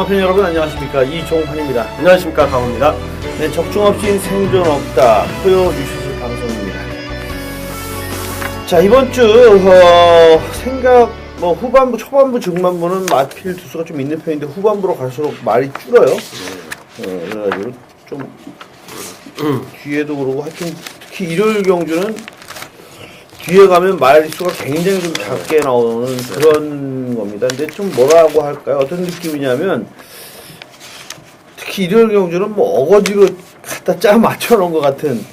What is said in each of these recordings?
종합팬 여러분 안녕하십니까, 이종환입니다. 안녕하십니까, 강호입니다. 네, 적중 없인 생존 없다 토요 뉴스 방송입니다. 자, 이번 주 생각 후반부, 초반부, 중반부는 마필 두수가 좀 있는 편인데 후반부로 갈수록 말이 줄어요. 그래가지고 좀 뒤에도 그러고 하여튼 특히 일요일 경주는 뒤에 가면 말수가 굉장히 좀 작게 나오는 그런 겁니다. 근데 좀 뭐라고 할까요? 어떤 느낌이냐면 특히 일요일 경주는 뭐 어거지로 갖다 짜 맞춰놓은 것 같은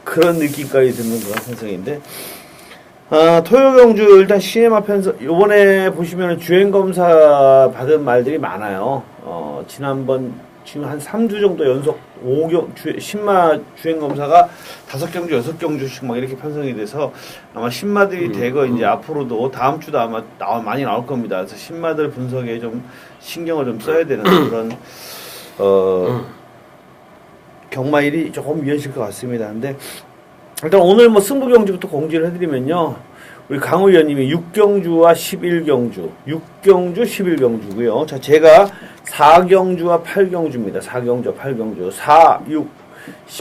그런 느낌까지 드는 그런 편성인데, 토요 경주 일단 시네마 편성 요번에 보시면 주행검사 받은 말들이 많아요. 지난번 지금 한 3주 정도 연속 10마 주행검사가 5경주, 6경주씩 막 이렇게 편성이 돼서 아마 10마들이 대거 이제 앞으로도 다음 주도 아마 많이 나올 겁니다. 그래서 10마들 분석에 좀 신경을 좀 써야 되는 그런, 경마일이 조금 미어질 것 같습니다. 근데 일단 오늘 뭐 승부 경주부터 공지를 해드리면요. 우리 강우 의원님이 6경주와 11경주, 6경주, 11경주고요. 자, 제가 4경주와 8경주입니다. 4경주와 8경주, 4, 6,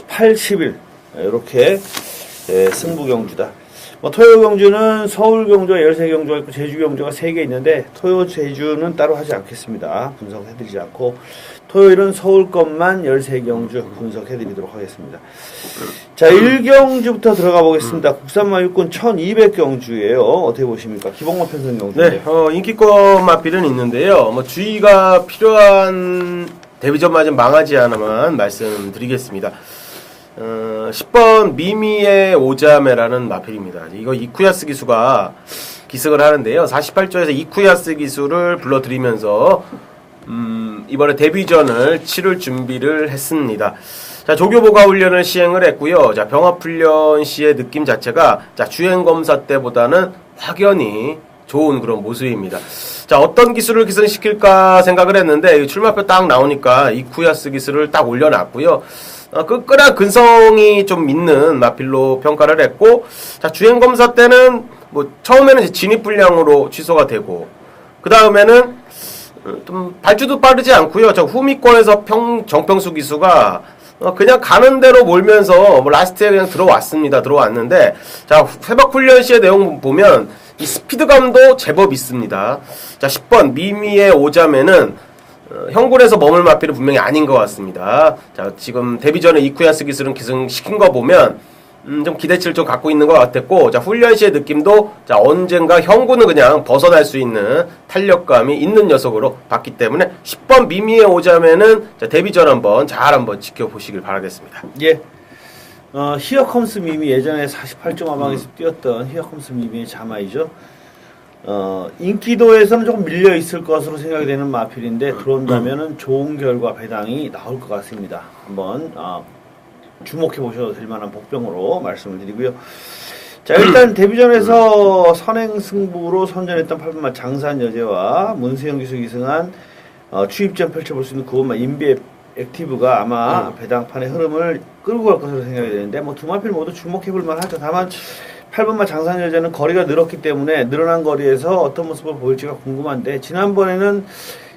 8, 11 이렇게 승부 경주다. 뭐 토요 경주는 서울 경주가 13경주가 있고 제주 경주가 3개 있는데 토요 제주는 따로 하지 않겠습니다. 분석해드리지 않고 토요일은 서울 것만 13경주 분석해드리도록 하겠습니다. 자, 1경주부터 들어가 보겠습니다. 국산마 육군 1200경주예요. 어떻게 보십니까? 기본마 편성 경주. 네, 인기권 마필은 있는데요. 뭐 주의가 필요한 데뷔전 맞은 망하지 않아만 말씀드리겠습니다. 10번 미미의 오자메라는 마필입니다. 이거 이쿠야스 기수가 기승을 하는데요. 48조에서 이쿠야스 기수를 불러드리면서 이번에 데뷔전을 치를 준비를 했습니다. 자, 조교보가 훈련을 시행을 했고요. 자, 병합훈련 시의 느낌 자체가 주행검사 때보다는 확연히 좋은 그런 모습입니다. 자, 어떤 기술을 기승시킬까 생각을 했는데 출마표 딱 나오니까 이쿠야스 기술을 딱 올려놨고요. 끈끈한 근성이 좀 있는 마필로 평가를 했고, 자, 주행검사 때는 뭐 처음에는 진입불량으로 취소가 되고, 그 다음에는 좀 발주도 빠르지 않고요. 저 후미권에서 정평수 기수가 그냥 가는 대로 몰면서 뭐 라스트에 그냥 들어왔는데, 자, 회복 훈련 시의 내용 보면 이 스피드감도 제법 있습니다. 자, 10번 미미의 오자매는 형군에서 머물 마필은 분명히 아닌 것 같습니다. 자, 지금 데뷔전에 이쿠야스 기술은 기승시킨 거 보면 좀 기대치를 좀 갖고 있는 것 같았고, 자, 훈련 시의 느낌도 자, 언젠가 형군은 그냥 벗어날 수 있는 탄력감이 있는 녀석으로 봤기 때문에 10번 미미의 오자매는 자, 데뷔전 한번 지켜보시길 바라겠습니다. 예. 히어컴스 미미 예전에 48점 하방에서 뛰었던 히어컴스 미미의 자마이죠. 인기도에서는 조금 밀려 있을 것으로 생각이 되는 마필인데 들어온다면은 좋은 결과 배당이 나올 것 같습니다. 한번 주목해 보셔도 될 만한 복병으로 말씀을 드리고요. 자, 일단 데뷔전에서 선행 승부로 선전했던 8번마 장산 여제와 문세영 기수 기승한 추입전 펼쳐볼 수 있는 9번마 인비 액티브가 아마 배당판의 흐름을 끌고 갈 것으로 생각이 되는데 뭐 두 마필 모두 주목해 볼 만하죠. 다만 8번마 장산 여제는 거리가 늘었기 때문에 늘어난 거리에서 어떤 모습을 보일지가 궁금한데, 지난번에는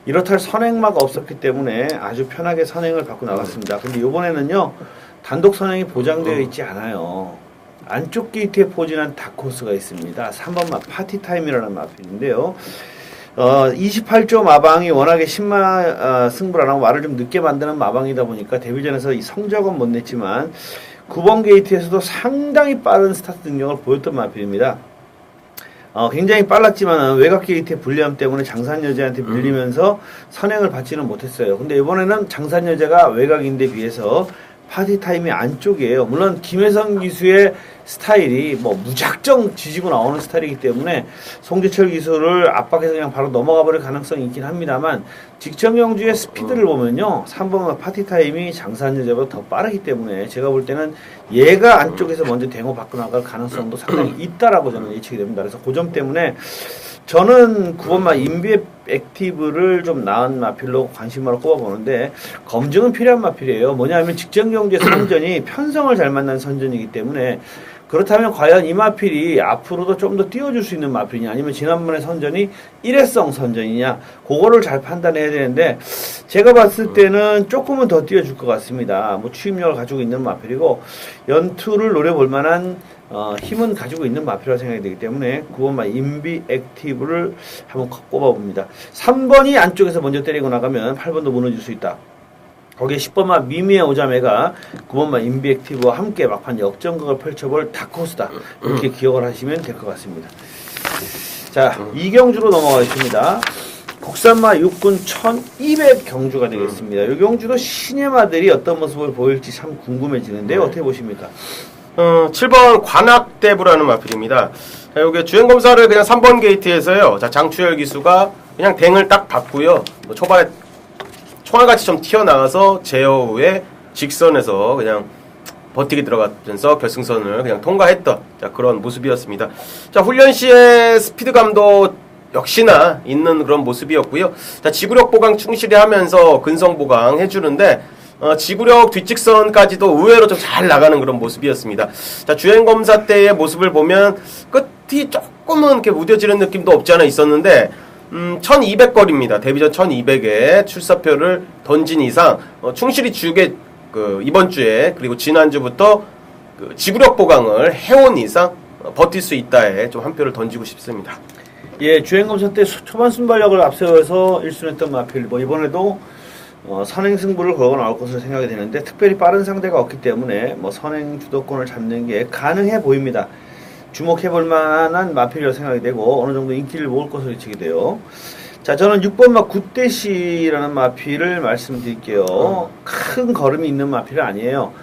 이렇다 할 선행마가 없었기 때문에 아주 편하게 선행을 받고 나갔습니다. 근데 이번에는요, 단독 선행이 보장되어 있지 않아요. 안쪽 게이트에 포진한 다코스가 있습니다. 3번마 파티타임이라는 마필인데요. 28조 마방이 워낙에 10마 승부를 안 하고 말을 좀 늦게 만드는 마방이다 보니까 데뷔전에서 이 성적은 못 냈지만 9번 게이트에서도 상당히 빠른 스타트 능력을 보였던 마필입니다. 굉장히 빨랐지만 외곽 게이트의 불리함 때문에 장산여제한테 밀리면서 선행을 받지는 못했어요. 근데 이번에는 장산여제가 외곽인데 비해서 파티타임이 안쪽이에요. 물론 김혜성 기수의 스타일이 뭐 무작정 지지고 나오는 스타일이기 때문에 송재철 기수를 압박해서 그냥 바로 넘어가 버릴 가능성이 있긴 합니다만, 직전 경주의 스피드를 보면요, 3번 파티타임이 장산여제보다 더 빠르기 때문에 제가 볼 때는 얘가 안쪽에서 먼저 대모 받고 나갈 가능성도 상당히 있다라고 저는 예측이 됩니다. 그래서 그 점 때문에 저는 9번마 인비 액티브를 좀 나은 마필로 관심으로 꼽아보는데, 검증은 필요한 마필이에요. 뭐냐면 직전 경주의 선전이 편성을 잘 만난 선전이기 때문에 그렇다면 과연 이 마필이 앞으로도 좀 더 띄워줄 수 있는 마필이냐, 아니면 지난번에 선전이 일회성 선전이냐, 그거를 잘 판단해야 되는데, 제가 봤을 때는 조금은 더 띄워줄 것 같습니다. 뭐 추임력을 가지고 있는 마필이고, 연투를 노려볼 만한 힘은 가지고 있는 마필이라고 생각이 되기 때문에 9번마 인비 액티브를 한번 꼽아봅니다. 3번이 안쪽에서 먼저 때리고 나가면 8번도 무너질 수 있다. 거기에 10번마 미미의 오자매가 9번마 인비 액티브와 함께 막판 역전극을 펼쳐볼 다크호스다. 이렇게 기억을 하시면 될 것 같습니다. 자, 이경주로 넘어가겠습니다. 국산마 육군 1200 경주가 되겠습니다. 이 경주도 신의 마들이 어떤 모습을 보일지 참 궁금해지는데요. 어떻게 보십니까? 7번 관악대부라는 마필입니다. 자, 요게 주행검사를 그냥 3번 게이트에서요. 자, 장추열 기수가 그냥 댕을 딱 받고요. 뭐 초반에 총알같이 좀 튀어나와서 제어 후에 직선에서 그냥 버티기 들어가면서 결승선을 그냥 통과했던 자, 그런 모습이었습니다. 자, 훈련 시에 스피드감도 역시나 있는 그런 모습이었고요. 자, 지구력 보강 충실히 하면서 근성 보강 해주는데 지구력 뒷직선까지도 의외로 좀 잘 나가는 그런 모습이었습니다. 자, 주행검사 때의 모습을 보면 끝이 조금은 이렇게 무뎌지는 느낌도 없지 않아 있었는데 1200거리입니다. 데뷔전 1200에 출사표를 던진 이상 충실히 주게 이번 주에 그리고 지난주부터 지구력 보강을 해온 이상 버틸 수 있다에 좀 한 표를 던지고 싶습니다. 예, 주행검사 때 초반 순발력을 앞세워서 1순했던 마필, 뭐 이번에도 선행 승부를 걸고 나올 것으로 생각이 되는데, 특별히 빠른 상대가 없기 때문에 뭐 선행 주도권을 잡는 게 가능해 보입니다. 주목해볼 만한 마필이라고 생각이 되고 어느 정도 인기를 모을 것으로 예측이 돼요. 자, 저는 6번마 굿대시라는 마필을 말씀드릴게요. 큰 걸음이 있는 마필은 아니에요.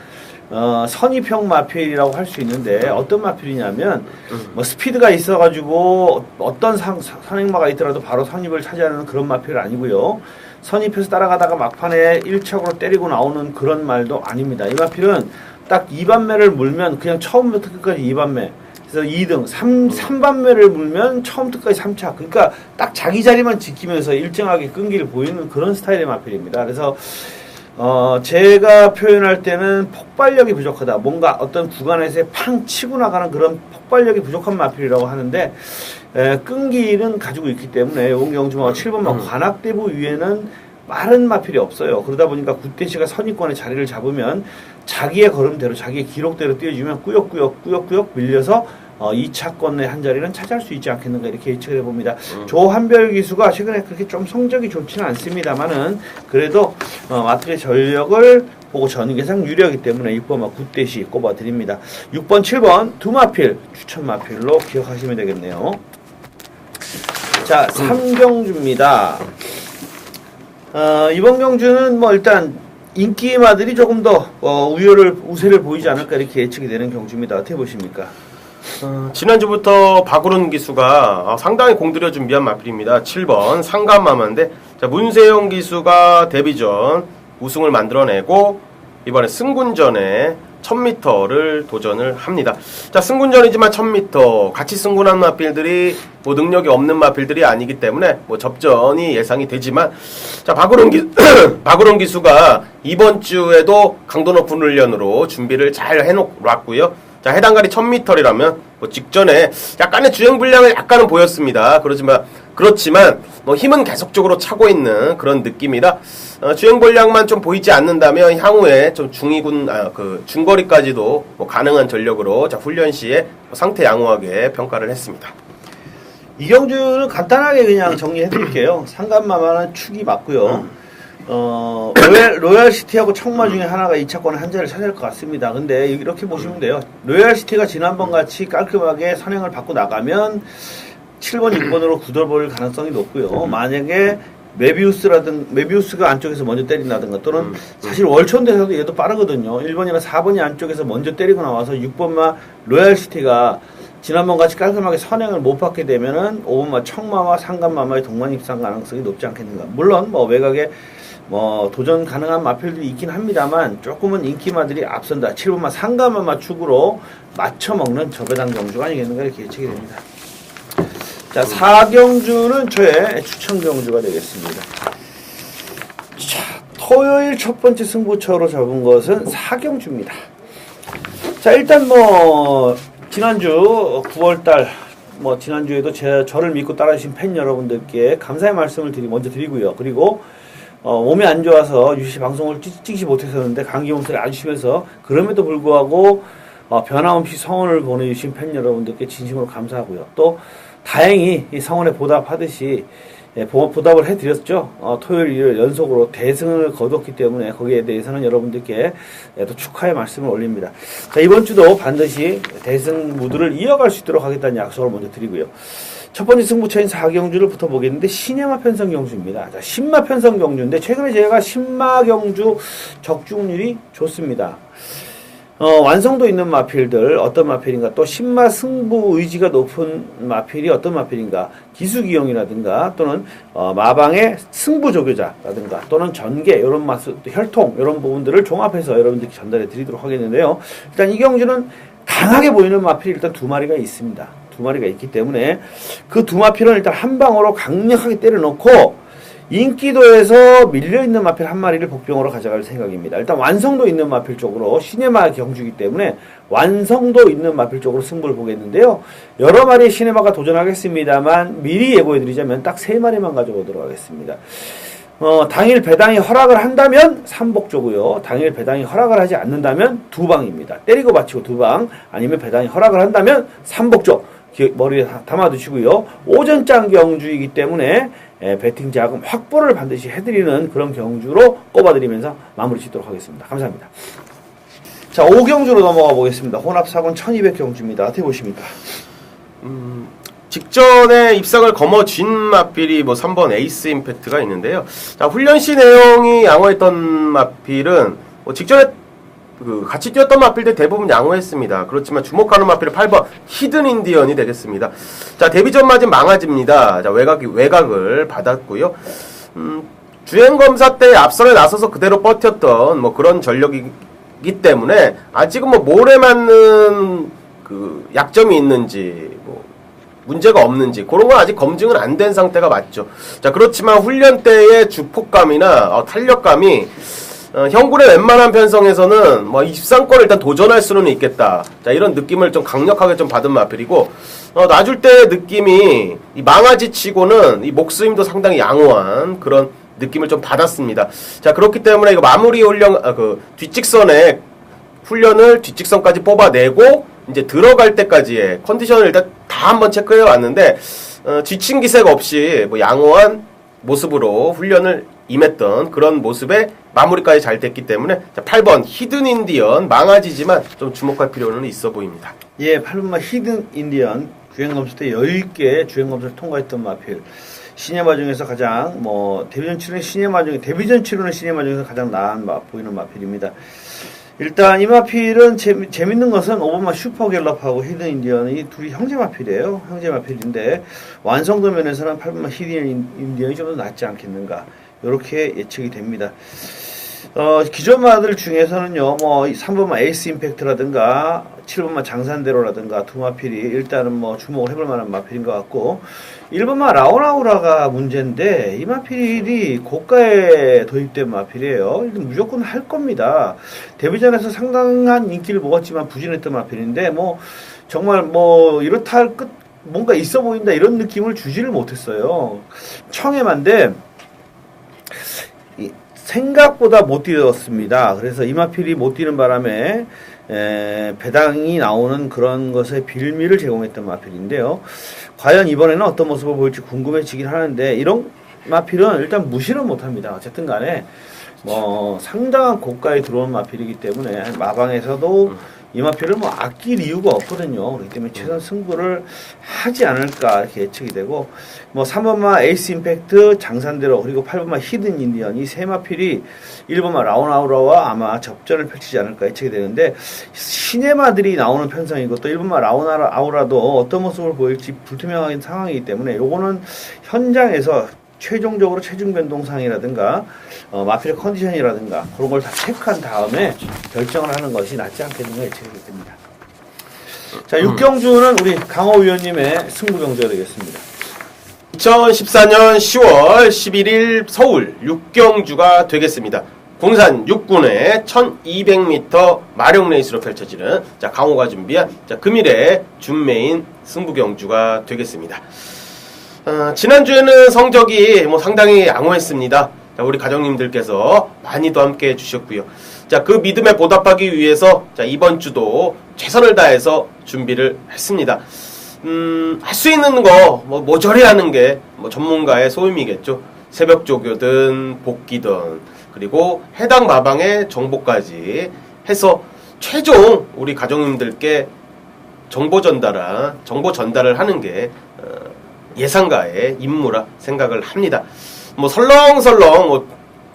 선입형 마필이라고 할 수 있는데, 어떤 마필이냐면 뭐 스피드가 있어가지고 어떤 선행마가 있더라도 바로 선입을 차지하는 그런 마필은 아니고요. 선입해서 따라가다가 막판에 1척으로 때리고 나오는 그런 말도 아닙니다. 이 마필은 딱 2반매를 물면 그냥 처음부터 끝까지 2반매, 그래서 2등, 3반매를 물면 처음부터 끝까지 3차. 그러니까 딱 자기 자리만 지키면서 일정하게 끈기를 보이는 그런 스타일의 마필입니다. 그래서 제가 표현할 때는 폭발력이 부족하다. 뭔가 어떤 구간에서 팡 치고 나가는 그런 폭발력이 부족한 마필이라고 하는데, 끈기는 가지고 있기 때문에 용경주마와 7번마 관악대부 위에는 빠른 마필이 없어요. 그러다 보니까 굿대시가 선입권에 자리를 잡으면 자기의 걸음대로, 자기의 기록대로 뛰어주면 꾸역꾸역 밀려서 2차권 내 한 자리는 차지할 수 있지 않겠는가, 이렇게 예측을 해봅니다. 조한별 기수가 최근에 그렇게 좀 성적이 좋지는 않습니다만은 그래도 마필의 전력을 보고 저는 예상 유리하기 때문에 6번마 굿대시 꼽아드립니다. 6번, 7번 두 마필 추천 마필로 기억하시면 되겠네요. 자, 3경주입니다. 이번 경주는 뭐 일단 인기마들이 조금 더 우세를 보이지 않을까, 이렇게 예측이 되는 경주입니다. 어떻게 보십니까? 지난주부터 박우른 기수가 상당히 공들여 준비한 마필입니다. 7번 상감마마인데, 자, 문세영 기수가 데뷔전 우승을 만들어내고 이번에 승군전에 1000m를 도전을 합니다. 자, 승군전이지만 1000m 같이 승군한 마필들이 뭐 능력이 없는 마필들이 아니기 때문에 뭐 접전이 예상이 되지만, 자, 박우른 기수가 이번 주에도 강도 높은 훈련으로 준비를 잘 해놓았고요. 자, 해당가리 1000m이라면 뭐 직전에 약간의 주행 불량을 약간은 보였습니다. 그렇지만 뭐 힘은 계속적으로 차고 있는 그런 느낌이라 주행 불량만 좀 보이지 않는다면 향후에 좀 중거리까지도 뭐 가능한 전력으로 자, 훈련 시에 상태 양호하게 평가를 했습니다. 이 경주는 간단하게 그냥 정리해드릴게요. 상감마마는 축이 맞고요. 로얄시티하고 청마 중에 하나가 2차권에 한 자리를 차지할 것 같습니다. 근데 이렇게 보시면 돼요. 로얄시티가 지난번 같이 깔끔하게 선행을 받고 나가면 7번, 6번으로 굳어버릴 가능성이 높고요. 만약에 메비우스가 안쪽에서 먼저 때린다든가, 또는 사실 월촌대에서도 얘도 빠르거든요. 1번이나 4번이 안쪽에서 먼저 때리고 나와서 6번마 로얄시티가 지난번 같이 깔끔하게 선행을 못 받게 되면은 5번마 청마와 상감마마의 동반 입상 가능성이 높지 않겠는가. 물론 뭐 외곽에 도전 가능한 마필들이 있긴 합니다만 조금은 인기마들이 앞선다. 7번마 상감마마 축으로 맞춰먹는 저배당 경주가 아니겠는가, 이렇게 예측이 됩니다. 자, 4경주는 저의 추천 경주가 되겠습니다. 자, 토요일 첫 번째 승부처로 잡은 것은 4경주입니다. 자, 일단 지난주 9월달 지난주에도 저를 믿고 따라주신 팬 여러분들께 감사의 말씀을 먼저 드리고요. 그리고 몸이 안 좋아서 유시 방송을 찍지 못했었는데 감기 몸살이 아주 심해서 그럼에도 불구하고 변함없이 성원을 보내주신 팬 여러분들께 진심으로 감사하고요. 또 다행히 이 성원에 보답하듯이 보답을 해드렸죠. 토요일, 일요일 연속으로 대승을 거뒀기 때문에 거기에 대해서는 여러분들께 또 축하의 말씀을 올립니다. 자, 이번 주도 반드시 대승 무드를 이어갈 수 있도록 하겠다는 약속을 먼저 드리고요. 첫 번째 승부처인 4경주를 붙어보겠는데 신야마 편성 경주입니다. 자, 신마 편성 경주인데 최근에 제가 신마 경주 적중률이 좋습니다. 완성도 있는 마필들 어떤 마필인가, 또 신마 승부 의지가 높은 마필이 어떤 마필인가, 기수기용이라든가 또는 마방의 승부조교자라든가 또는 전개 이런 혈통 이런 부분들을 종합해서 여러분들께 전달해 드리도록 하겠는데요. 일단 이 경주는 강하게 보이는 마필이 일단 두 마리가 있습니다. 두 마리가 있기 때문에 그 두 마필은 일단 한 방으로 강력하게 때려놓고 인기도에서 밀려있는 마필 한 마리를 복병으로 가져갈 생각입니다. 일단 완성도 있는 마필 쪽으로 시네마 경주이기 때문에 완성도 있는 마필 쪽으로 승부를 보겠는데요. 여러 마리의 시네마가 도전하겠습니다만 미리 예고해드리자면 딱 3마리만 가져오도록 하겠습니다. 당일 배당이 허락을 한다면 삼복조고요. 당일 배당이 허락을 하지 않는다면 두방입니다. 때리고 받치고 두방, 아니면 배당이 허락을 한다면 삼복조 머리에 담아두시고요. 오전장 경주이기 때문에 배팅 자금 확보를 반드시 해드리는 그런 경주로 꼽아드리면서 마무리 짓도록 하겠습니다. 감사합니다. 자, 5경주로 넘어가 보겠습니다. 혼합사군 1200 경주입니다. 어떻게 보십니까? 직전에 입상을 거머쥔 마필이 3번 에이스 임팩트가 있는데요. 자, 훈련시 내용이 양호했던 마필은 직전에 같이 뛰었던 마필들 대부분 양호했습니다. 그렇지만 주목하는 마필은 8번 히든 인디언이 되겠습니다. 자, 데뷔전 맞은 망아지입니다. 자, 외곽을 받았고요. 주행검사 때 앞선에 나서서 그대로 버텼던 그런 전력이기 때문에 아직은 몰에 맞는 약점이 있는지 문제가 없는지 그런 건 아직 검증은 안 된 상태가 맞죠. 자, 그렇지만 훈련 때의 주폭감이나 탄력감이 형군의 웬만한 편성에서는 입상권을 일단 도전할 수는 있겠다. 자, 이런 느낌을 좀 강력하게 좀 받은 마필이고, 놔줄 때의 느낌이 이 망아지 치고는 이 목스힘도 상당히 양호한 그런 느낌을 좀 받았습니다. 자, 그렇기 때문에 이거 마무리 뒷직선에 훈련을 뒷직선까지 뽑아내고 이제 들어갈 때까지의 컨디션을 일단 다 한번 체크해 왔는데 지친 기색 없이 양호한 모습으로 훈련을 임했던 그런 모습에 마무리까지 잘 됐기 때문에 8번 히든 인디언 망아지지만 좀 주목할 필요는 있어 보입니다. 예, 8번마 히든 인디언 주행검사 때 여유있게 주행검사를 통과했던 마필. 시네마 중에서 가장 데뷔전 치르는 시네마 중에서 가장 보이는 마필입니다. 일단 이 마필은 재밌는 것은 5번마 슈퍼갤럽하고 히든 인디언이 둘이 형제 마필이에요. 형제 마필인데 완성도 면에서는 8번마 히든 인디언이 좀 더 낫지 않겠는가, 이렇게 예측이 됩니다. 기존 마들 중에서는요, 3번마 에이스 임팩트라든가 7번마 장산대로라든가 두 마필이 일단은 주목을 해볼 만한 마필인 것 같고, 1번마 라오나우라가 문제인데 이 마필이 고가에 도입된 마필이에요. 일단 무조건 할 겁니다. 데뷔전에서 상당한 인기를 먹었지만 부진했던 마필인데 정말 이렇다 할 뭔가 있어 보인다 이런 느낌을 주지를 못했어요. 청해만데 생각보다 못 뛰었습니다. 그래서 이마필이 못 뛰는 바람에 배당이 나오는 그런 것에 빌미를 제공했던 마필인데요. 과연 이번에는 어떤 모습을 보일지 궁금해지긴 하는데 이런 마필은 일단 무시는 못합니다. 어쨌든 간에 상당한 고가에 들어온 마필이기 때문에 마방에서도 이 마필을 아낄 이유가 없거든요. 그렇기 때문에 최선 승부를 하지 않을까 이렇게 예측이 되고, 3번마 에이스 임팩트, 장산대로, 그리고 8번마 히든 인디언 이 세 마필이 1번마 라오나우라와 아마 접전을 펼치지 않을까 예측이 되는데, 시네마들이 나오는 편성이고 또 1번마 라오나우라도 어떤 모습을 보일지 불투명한 상황이기 때문에 요거는 현장에서 최종적으로 체중 변동상이라든가 마필의 컨디션이라든가 그런 걸 다 체크한 다음에 결정을 하는 것이 낫지 않겠는가 예측이 됩니다. 자, 6경주는 우리 강호 위원님의 승부 경주가 되겠습니다. 2014년 10월 11일 서울 6경주가 되겠습니다. 군산 육군의 1200m 마력 레이스로 펼쳐지는 자, 강호가 준비한 자, 금일의 준메인 승부 경주가 되겠습니다. 지난주에는 성적이 상당히 양호했습니다. 자, 우리 가족님들께서 많이도 함께 해주셨고요. 자, 그 믿음에 보답하기 위해서 자, 이번 주도 최선을 다해서 준비를 했습니다. 할 수 있는 거 모조리 하는 게 전문가의 소임이겠죠. 새벽 조교든 복귀든 그리고 해당 마방의 정보까지 해서 최종 우리 가족님들께 정보 전달을 하는 게 예상가의 임무라 생각을 합니다. 설렁설렁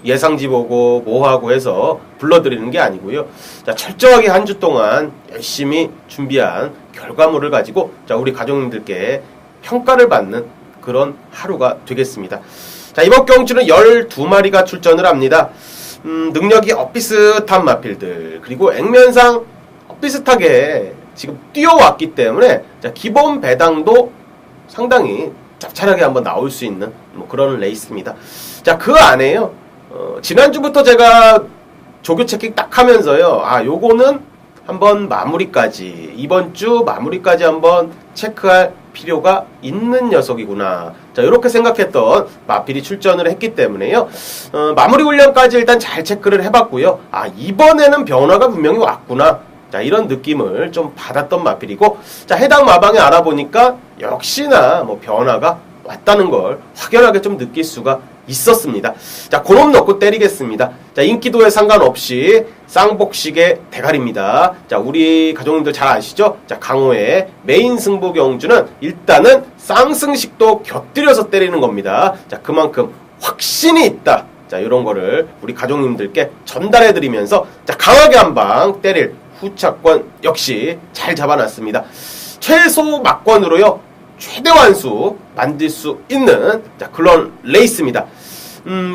예상지 보고 뭐하고 해서 불러드리는 게 아니고요. 자, 철저하게 한 주 동안 열심히 준비한 결과물을 가지고 자, 우리 가족님들께 평가를 받는 그런 하루가 되겠습니다. 자, 이번 경주는 12마리가 출전을 합니다. 능력이 엇비슷한 마필들 그리고 액면상 엇비슷하게 지금 뛰어왔기 때문에 자, 기본 배당도 상당히 짭짤하게 한번 나올 수 있는 그런 레이스입니다. 자, 그 안에요. 지난주부터 제가 조교 체킹 딱 하면서요. 요거는 한번 마무리까지, 이번 주 마무리까지 한번 체크할 필요가 있는 녀석이구나. 자, 이렇게 생각했던 마필이 출전을 했기 때문에요. 마무리 훈련까지 일단 잘 체크를 해봤고요. 이번에는 변화가 분명히 왔구나. 자, 이런 느낌을 좀 받았던 마필이고, 자, 해당 마방에 알아보니까 역시나 변화가 왔다는 걸 확연하게 좀 느낄 수가 있었습니다. 자, 고놈 넣고 때리겠습니다. 자, 인기도에 상관없이 쌍복식의 대가리입니다. 자, 우리 가족님들 잘 아시죠? 자, 강호의 메인 승부 경주는 일단은 쌍승식도 곁들여서 때리는 겁니다. 자, 그만큼 확신이 있다. 자, 이런 거를 우리 가족님들께 전달해드리면서 자, 강하게 한 방 때릴 후차권 역시 잘 잡아놨습니다. 최소 막권으로요. 최대 완수 만들 수 있는 자, 그런 레이스입니다.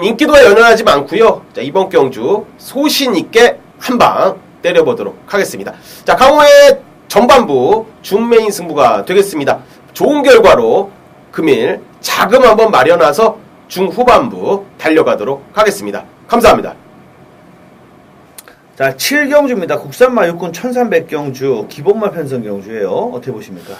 인기도가 연연하지 않고요. 자, 이번 경주 소신 있게 한 방 때려보도록 하겠습니다. 자, 강호의 전반부 준메인 승부가 되겠습니다. 좋은 결과로 금일 자금 한번 마련해서 중후반부 달려가도록 하겠습니다. 감사합니다. 자, 7경주입니다. 국산마 육군 1300경주 기본마 편성 경주예요. 어떻게 보십니까?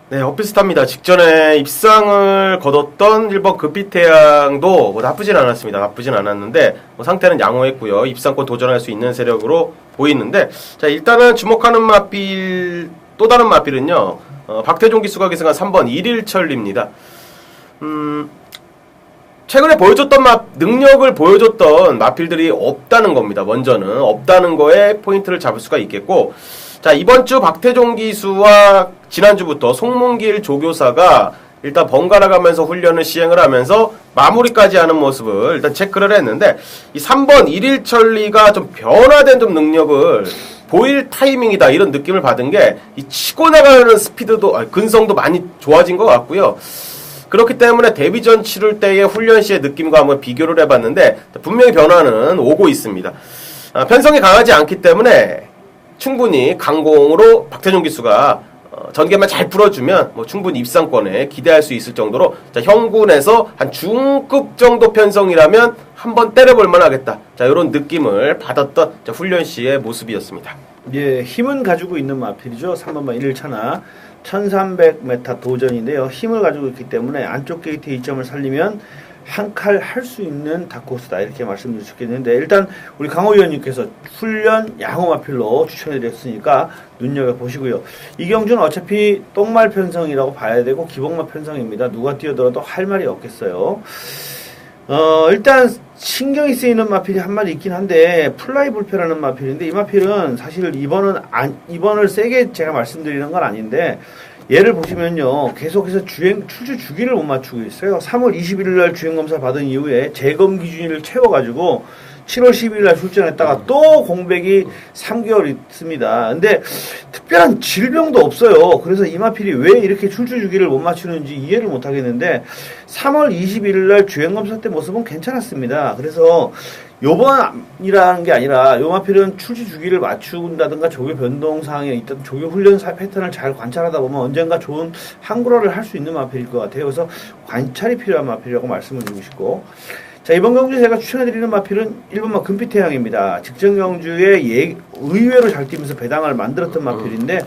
네, 엇비슷합니다. 직전에 입상을 거뒀던 1번 급비태양도 나쁘진 않았습니다. 나쁘진 않았는데 상태는 양호했고요. 입상권 도전할 수 있는 세력으로 보이는데 자, 일단은 주목하는 마필 또 다른 마필은요. 박태종 기수가 기승한 3번 일일철입니다. 최근에 보여줬던 능력을 보여줬던 마필들이 없다는 겁니다. 먼저는 없다는 거에 포인트를 잡을 수가 있겠고 자, 이번 주 박태종 기수와 지난주부터 송문길 조교사가 일단 번갈아 가면서 훈련을 시행을 하면서 마무리까지 하는 모습을 일단 체크를 했는데 이 3번 일일천리가 좀 변화된 좀 능력을 보일 타이밍이다 이런 느낌을 받은 게 이 치고 나가는 스피드도 근성도 많이 좋아진 것 같고요. 그렇기 때문에 데뷔전 치를 때의 훈련 시의 느낌과 한번 비교를 해봤는데 분명히 변화는 오고 있습니다. 편성이 강하지 않기 때문에 충분히 강공으로 박태종 기수가 전개만 잘 풀어주면 충분히 입상권에 기대할 수 있을 정도로 자, 형군에서 한 중급 정도 편성이라면 한번 때려볼만 하겠다. 자, 이런 느낌을 받았던 자, 훈련 시의 모습이었습니다. 예, 힘은 가지고 있는 마필이죠. 3번마 1일차나 1300m 도전인데요. 힘을 가지고 있기 때문에 안쪽 게이트 2점을 살리면 한 칼 할 수 있는 다크호스다 이렇게 말씀드릴 수 있겠는데 일단 우리 강호 위원님께서 훈련 양호 마필로 추천해드렸으니까 눈여겨보시고요. 이 경주는 어차피 똥말 편성이라고 봐야 되고 기복마 편성입니다. 누가 뛰어들어도 할 말이 없겠어요. 일단 신경이 쓰이는 마필이 한 마리 있긴 한데 플라이 불패라는 마필인데 이 마필은 사실 이번을 세게 제가 말씀드리는 건 아닌데 얘를 보시면요. 계속해서 출주 주기를 못 맞추고 있어요. 3월 21일 날 주행검사 받은 이후에 재검 기준일을 채워가지고 7월 12일 날 출전했다가 또 공백이 3개월 있습니다. 근데 특별한 질병도 없어요. 그래서 이 마필이 왜 이렇게 출주 주기를 못 맞추는지 이해를 못 하겠는데 3월 21일 날 주행검사 때 모습은 괜찮았습니다. 그래서 요번이라는 게 아니라 요 마필은 출시 주기를 맞춘다든가 조교 변동사항에 있던 조교 훈련 패턴을 잘 관찰하다 보면 언젠가 좋은 한글화를 할 수 있는 마필일 것 같아요. 그래서 관찰이 필요한 마필이라고 말씀을 드리고 싶고 자, 이번 경주에 제가 추천해드리는 마필은 1번마 금빛태양입니다. 직전 경주에 의외로 잘 뛰면서 배당을 만들었던 마필인데,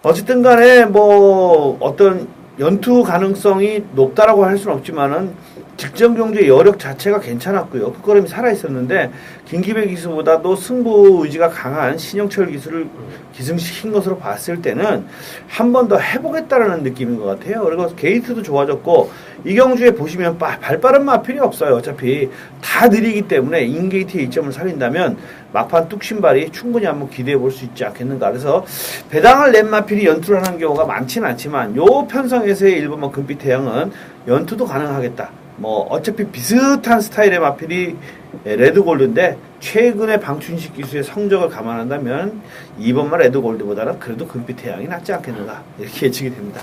어쨌든 간에 뭐 어떤 연투 가능성이 높다라고 할 수는 없지만은 직전 경주의 여력 자체가 괜찮았고요. 끝걸음이 살아있었는데 김기배 기수보다도 승부 의지가 강한 신영철 기수를 기승시킨 것으로 봤을 때는 한 번 더 해보겠다라는 느낌인 것 같아요. 그리고 게이트도 좋아졌고 이 경주에 보시면 발빠른 마필이 없어요. 어차피 다 느리기 때문에 인게이트의 이점을 살린다면 막판 뚝신발이 충분히 한번 기대해 볼 수 있지 않겠는가. 그래서 배당을 낸 마필이 연투를 하는 경우가 많지는 않지만 요 편성에서의 1번마 금빛태양은 연투도 가능하겠다. 뭐 어차피 비슷한 스타일의 마필이 레드골드인데 최근에 방춘식 기수의 성적을 감안한다면 2번마 레드골드보다는 그래도 금빛태양이 낫지 않겠는가 이렇게 예측이 됩니다.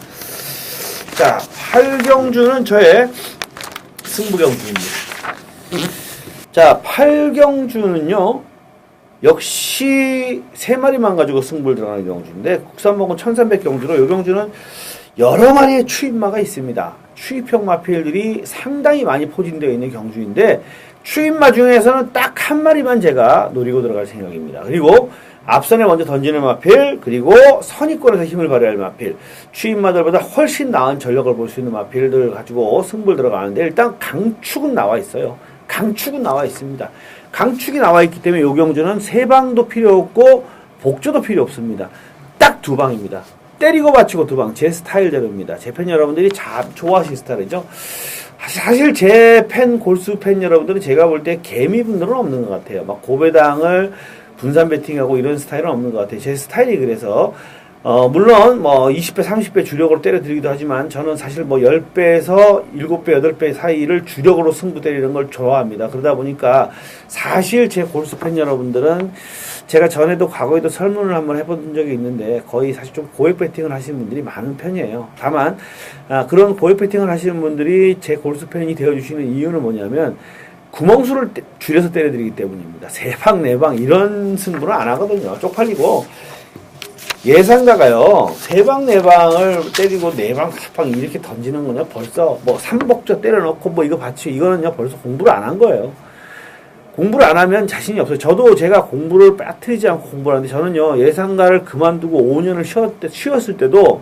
자, 8경주는 저의 승부경주입니다. 자, 8경주는요 역시 3마리만 가지고 승부를 들어가는 경주인데 국산목은 1300경주로 이 경주는 여러 마리의 추임마가 있습니다. 추입형 마필들이 상당히 많이 포진되어 있는 경주인데 추임마 중에서는 딱 한 마리만 제가 노리고 들어갈 생각입니다. 그리고 앞선에 먼저 던지는 마필, 그리고 선입권에서 힘을 발휘할 마필, 추임마들보다 훨씬 나은 전력을 볼 수 있는 마필들 가지고 승부를 들어가는데 일단 강축은 나와 있어요. 강축은 나와 있습니다. 강축이 나와 있기 때문에 이 경주는 세방도 필요 없고 복조도 필요 없습니다. 딱 2방입니다. 때리고 받치고 2방. 제 스타일대로입니다. 제 팬 여러분들이 좋아하시는 스타일이죠. 사실 제 팬, 골수 팬 여러분들은 제가 볼 때 개미분들은 없는 것 같아요. 막 고배당을 분산 배팅하고 이런 스타일은 없는 것 같아요. 제 스타일이 그래서 물론 뭐 20배, 30배 주력으로 때려드리기도 하지만 저는 사실 뭐 10배에서 7배, 8배 사이를 주력으로 승부 때리는 걸 좋아합니다. 그러다 보니까 사실 제 골수 팬 여러분들은 제가 전에도 과거에도 설문을 한번 해본 적이 있는데 거의 사실 좀 고액 배팅을 하시는 분들이 많은 편이에요. 다만 그런 고액 배팅을 하시는 분들이 제 골수 팬이 되어주시는 이유는 뭐냐면 구멍수를 줄여서 때려드리기 때문입니다. 3방, 4방 이런 승부는 안 하거든요. 쪽팔리고 예상가가요 3방, 4방을 때리고 4방, 5방 이렇게 던지는 거냐 벌써 뭐 3복조 때려놓고 뭐 이거 받치 이거는요 벌써 공부를 안 한 거예요. 공부를 안 하면 자신이 없어요. 저도 제가 공부를 빠뜨리지 않고 공부를 하는데 저는요 예상가를 그만두고 5년을 쉬었을 때도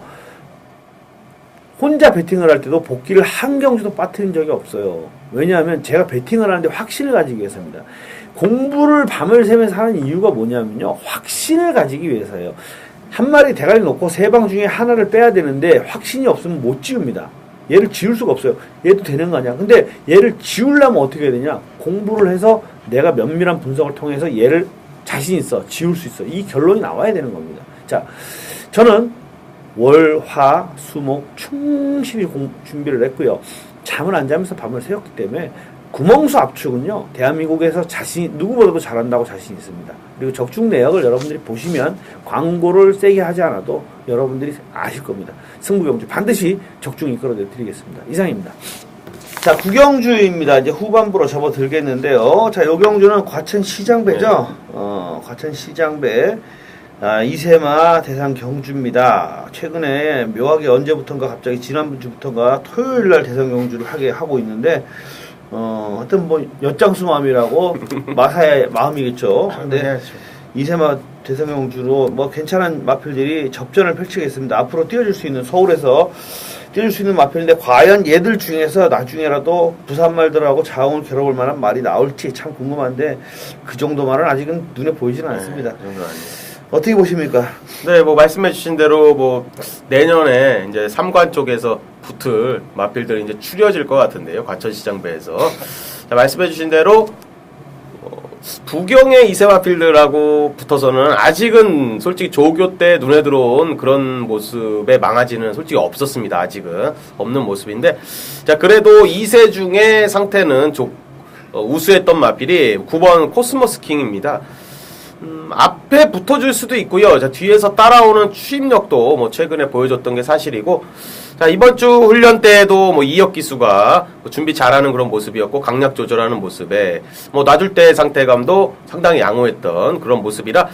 혼자 배팅을 할 때도 복귀를 한 경주도 빠뜨린 적이 없어요. 왜냐하면 제가 배팅을 하는데 확신을 가지기 위해서입니다. 공부를 밤을 새면서 하는 이유가 뭐냐면요 확신을 가지기 위해서예요. 한 마리 대가리 놓고 3방 중에 하나를 빼야 되는데 확신이 없으면 못 지웁니다. 얘를 지울 수가 없어요. 얘도 되는 거 아니야. 근데 얘를 지우려면 어떻게 해야 되냐? 공부를 해서 내가 면밀한 분석을 통해서 얘를 자신 있어. 지울 수 있어. 이 결론이 나와야 되는 겁니다. 자, 저는 월, 화, 수, 목 충실히 준비를 했고요. 잠을 안 자면서 밤을 새웠기 때문에 구멍수 압축은요. 대한민국에서 누구보다도 잘한다고 자신 있습니다. 그리고 적중 내역을 여러분들이 보시면 광고를 세게 하지 않아도 여러분들이 아실 겁니다. 승부경주 반드시 적중 이끌어내 드리겠습니다. 이상입니다. 자, 구경주입니다. 이제 후반부로 접어들겠는데요. 자, 요 경주는 과천시장배죠. 과천시장배. 이세마 대상 경주입니다. 최근에 묘하게 언제부턴가 갑자기 지난주부턴가 토요일날 대상 경주를 하고 있는데, 하여튼 뭐 엿장수마음이라고 마사의 마음이겠죠. 근데 이세마 대상 경주로 뭐 괜찮은 마필들이 접전을 펼치겠습니다. 앞으로 뛰어줄 수 있는 서울에서 뛰어줄 수 있는 마필인데 과연 얘들 중에서 나중에라도 부산 말들하고 자웅을 겨뤄볼 만한 말이 나올지 참 궁금한데 그 정도 말은 아직은 눈에 보이지는 않습니다. 그 정도 아니에요. 어떻게 보십니까? 네, 뭐 말씀해주신 대로 뭐 내년에 이제 3관 쪽에서 붙을 마필들이 이제 추려질 것 같은데요. 과천시장배에서. 자, 말씀해주신 대로 부경의 이세마필들하고 붙어서는 아직은 솔직히 조교 때 눈에 들어온 그런 모습의 망아지는 솔직히 없었습니다. 아직은 없는 모습인데, 자 그래도 2세 중에 상태는 우수했던 마필이 9번 코스모스 킹입니다. 앞에 붙어줄 수도 있고요. 자, 뒤에서 따라오는 추임력도 뭐 최근에 보여줬던 게 사실이고, 자, 이번 주 훈련 때에도 뭐 이혁 기수가 준비 잘하는 그런 모습이었고, 강약 조절하는 모습에 뭐 놔줄 때 상태감도 상당히 양호했던 그런 모습이라,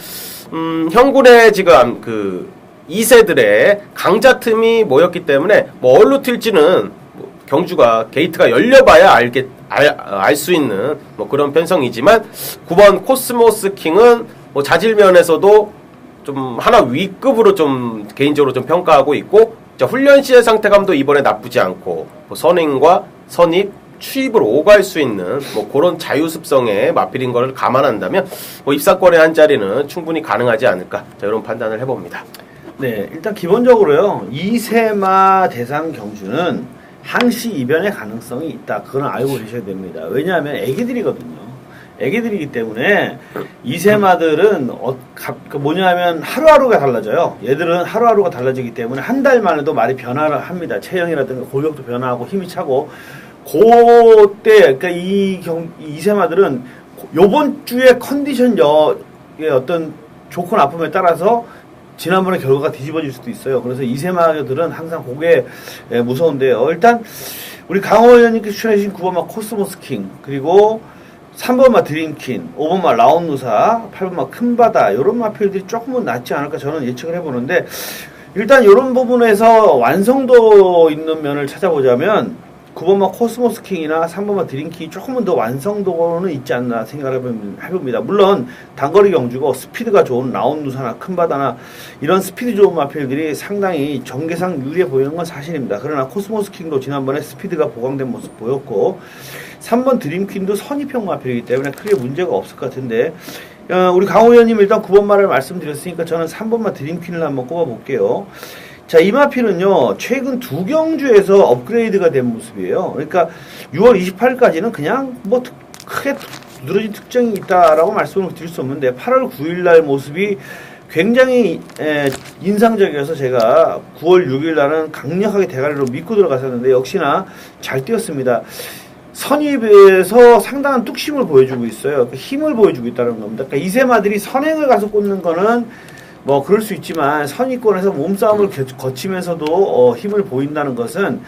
형군의 지금 그 2세들의 강자 틈이 모였기 때문에 뭐 어디로 튈지는 경주가 게이트가 열려봐야 알 수 있는 뭐 그런 편성이지만 9번 코스모스 킹은 뭐 자질 면에서도 좀 하나 위급으로 좀 개인적으로 좀 평가하고 있고 훈련 시의 상태감도 이번에 나쁘지 않고 뭐 선행과 선입, 추입을 오갈 수 있는 뭐 그런 자유습성의 마필인 거를 감안한다면 뭐 입상권의 한 자리는 충분히 가능하지 않을까 이런 판단을 해봅니다. 네, 일단 기본적으로요 2세마 대상 경주는 항시 이변의 가능성이 있다. 그건 알고 계셔야 됩니다. 왜냐하면 애기들이거든요. 애기들이기 때문에 2세마들은 뭐냐면 하루하루가 달라져요. 얘들은 하루하루가 달라지기 때문에 한 달 만에도 말이 변화를 합니다. 체형이라든가 골격도 변화하고 힘이 차고 그때 그러니까 이 2세마들은 요번 주의 컨디션의 어떤 좋고 나쁨에 따라서 지난번에 결과가 뒤집어질 수도 있어요. 그래서 2세마들은 항상 그게 무서운데요. 일단 우리 강호 의원님께서 추천해주신 9번마 코스모스 킹 그리고 3번마 드림퀸, 5번마 라온누사, 8번마 큰바다 이런 마필들이 조금은 낫지 않을까 저는 예측을 해보는데 일단 이런 부분에서 완성도 있는 면을 찾아보자면 9번마 코스모스 킹이나 3번마 드림퀸이 조금은 더 완성도는 있지 않나 생각을 해봅니다. 물론 단거리 경주고 스피드가 좋은 라온누사나 큰바다나 이런 스피드 좋은 마필들이 상당히 전개상 유리해 보이는 건 사실입니다. 그러나 코스모스 킹도 지난번에 스피드가 보강된 모습 보였고 3번 드림퀸도 선입형 마필이기 때문에 크게 문제가 없을 것 같은데 우리 강호 의원님 일단 9번마를 말씀드렸으니까 저는 3번마 드림퀸을 한번 꼽아볼게요. 자, 이 마필은요 최근 두 경주에서 업그레이드가 된 모습이에요. 그러니까 6월 28일까지는 그냥 뭐 크게 누러진 특징이 있다라고 말씀을 드릴 수 없는데 8월 9일날 모습이 굉장히 인상적이어서 제가 9월 6일날은 강력하게 대가리로 믿고 들어갔었는데 역시나 잘 뛰었습니다. 선입에서 상당한 뚝심을 보여주고 있어요. 힘을 보여주고 있다는 겁니다. 그러니까 이세마들이 선행을 가서 꽂는 거는 뭐 그럴 수 있지만 선입권에서 몸싸움을 거치면서도 힘을 보인다는 것은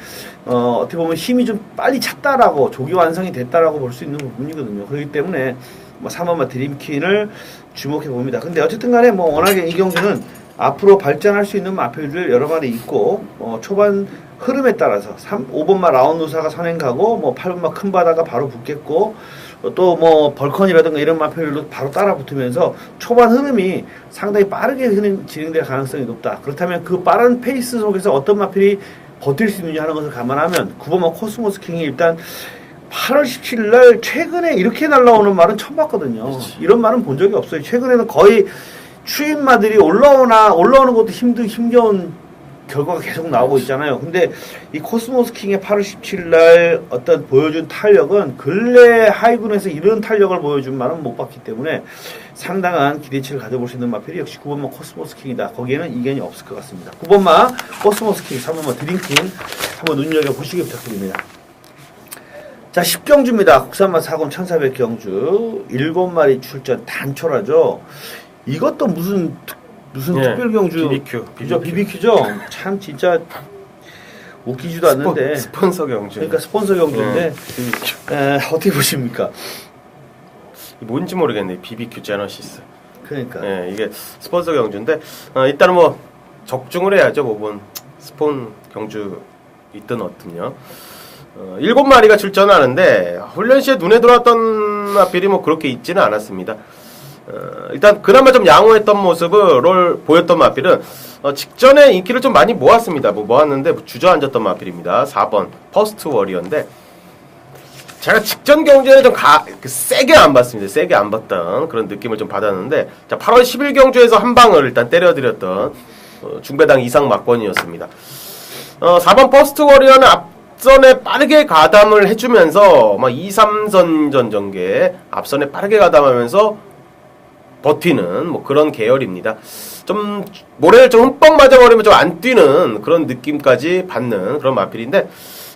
어떻게 보면 힘이 좀 빨리 찼다라고 조기 완성이 됐다라고 볼 수 있는 부분이거든요. 그렇기 때문에 뭐 3번마 드림퀸을 주목해 봅니다. 근데 어쨌든 간에 뭐 워낙에 이 경주는 앞으로 발전할 수 있는 마필들 여러 마리 있고 초반 흐름에 따라서 5번마 라온누사가 선행 가고 뭐 8번마 큰바다가 바로 붙겠고 또 뭐 벌컨이라든가 이런 마필들도 바로 따라 붙으면서 초반 흐름이 상당히 빠르게 진행될 가능성이 높다. 그렇다면 그 빠른 페이스 속에서 어떤 마필이 버틸 수 있느냐 하는 것을 감안하면 9번마 코스모스 킹이 일단 8월 17일 날 최근에 이렇게 날라오는 말은 처음 봤거든요. 그치. 이런 말은 본 적이 없어요. 최근에는 거의 추임마들이 올라오는 것도 힘겨운 결과가 계속 나오고 있잖아요. 근데 이 코스모스 킹의 8월 17일 날 어떤 보여준 탄력은 근래 하이군에서 이런 탄력을 보여준 말은 못 봤기 때문에 상당한 기대치를 가져볼 수 있는 마필이 역시 9번마 코스모스 킹이다. 거기에는 이견이 없을 것 같습니다. 9번마 코스모스 킹, 3번마 드림퀸 한번 눈여겨보시기 부탁드립니다. 자, 10경주입니다. 국산마 4군 1400경주 7마리 출전 단초라죠. 이것도 무슨 특별 경주 BBQ죠. 참 진짜 웃기지도 않는데 스폰서 경주. 그러니까 스폰서 경주인데 어떻게 보십니까? 뭔지 모르겠네. BBQ 제너시스. 그러니까 이게 스폰서 경주인데 일단은 뭐 적중을 해야죠. 뭐 스폰 경주 있든 어떤요. 7마리가 출전하는데 훈련 시에 눈에 들어왔던 마필이 뭐 그렇게 있지는 않았습니다. 일단 그나마 좀 양호했던 모습을 보였던 마필은 직전에 인기를 좀 많이 모았습니다. 모았는데 주저앉았던 마필입니다. 4번 퍼스트 워리어인데 제가 직전 경주에는 좀 세게 안 봤습니다. 세게 안 봤던 그런 느낌을 좀 받았는데 자 8월 10일 경주에서 한 방을 일단 때려드렸던 중배당 이상 막권이었습니다. 4번 퍼스트 워리어는 앞선에 빠르게 가담을 해주면서 막 2, 3선전 전개 앞선에 빠르게 가담하면서 버티는 뭐 그런 계열입니다. 좀 모래를 좀 흠뻑 맞아버리면 좀 안 뛰는 그런 느낌까지 받는 그런 마필인데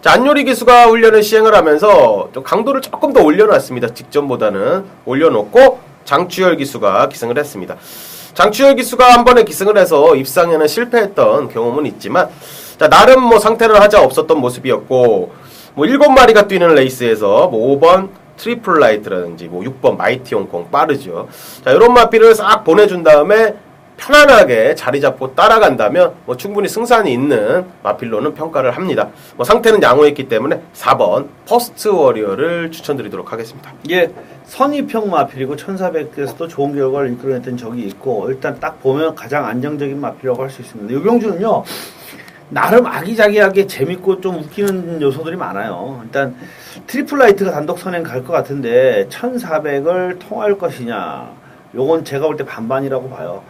자, 안요리 기수가 훈련을 시행을 하면서 좀 강도를 조금 더 올려놨습니다. 직전보다는 올려놓고 장추열 기수가 기승을 했습니다. 장추열 기수가 한 번에 기승을 해서 입상에는 실패했던 경험은 있지만 자, 나름 뭐 상태를 하자 없었던 모습이었고 뭐 7마리가 뛰는 레이스에서 뭐 5번 트리플 라이트라든지 뭐 6번 마이티 홍콩 빠르죠. 자, 이런 마필을 싹 보내준 다음에 편안하게 자리 잡고 따라간다면 뭐 충분히 승산이 있는 마필로는 평가를 합니다. 뭐 상태는 양호했기 때문에 4번 퍼스트 워리어를 추천드리도록 하겠습니다. 예, 선입형 마필이고 1400에서도 좋은 결과를 이끌어냈던 적이 있고 일단 딱 보면 가장 안정적인 마필이라고 할 수 있습니다. 이 경주는요 나름 아기자기하게 재밌고 좀 웃기는 요소들이 많아요. 일단 트리플 라이트가 단독 선행 갈 것 같은데 1400을 통할 것이냐, 요건 제가 볼 때 반반이라고 봐요.